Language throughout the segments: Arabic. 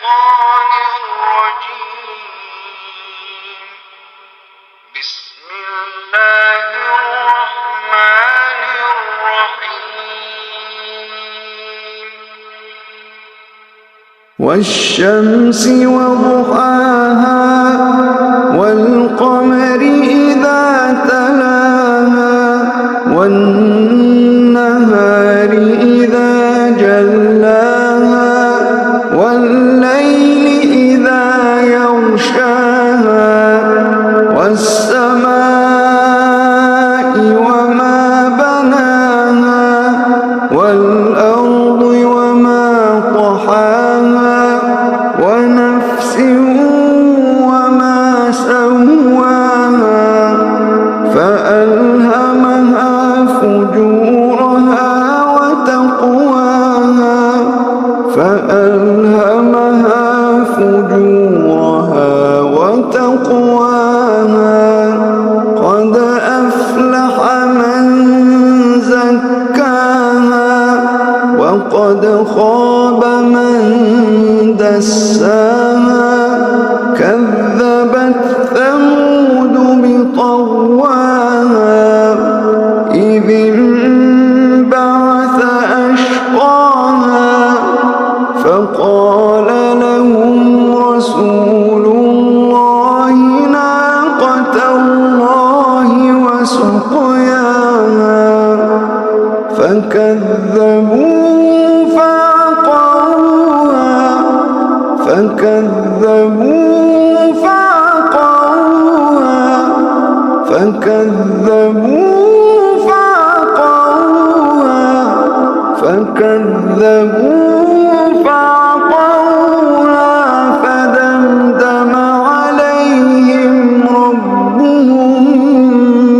الشيطان الرجيم. بسم الله الرحمن الرحيم. والشمس وضحاها والقمر إذا تلاها والنهار إذا جلاها والليل إذا يغشاها والسماء وما بناها والأرض وما طحاها ونفس وما سواها فألهمها فجورها وتقواها فألهمها فجورها وتقواها قد أفلح من زكاها وقد خاب من دساها كذبت ثمود بطغواها إذ انبعث أشقاها فقال لهم رسول الله ناقة الله وسقياها فكذبوا فعقروها فدمدم عليهم ربهم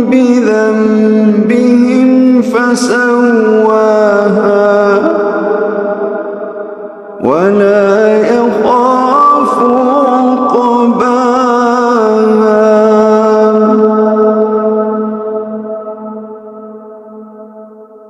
بذنبهم فسواها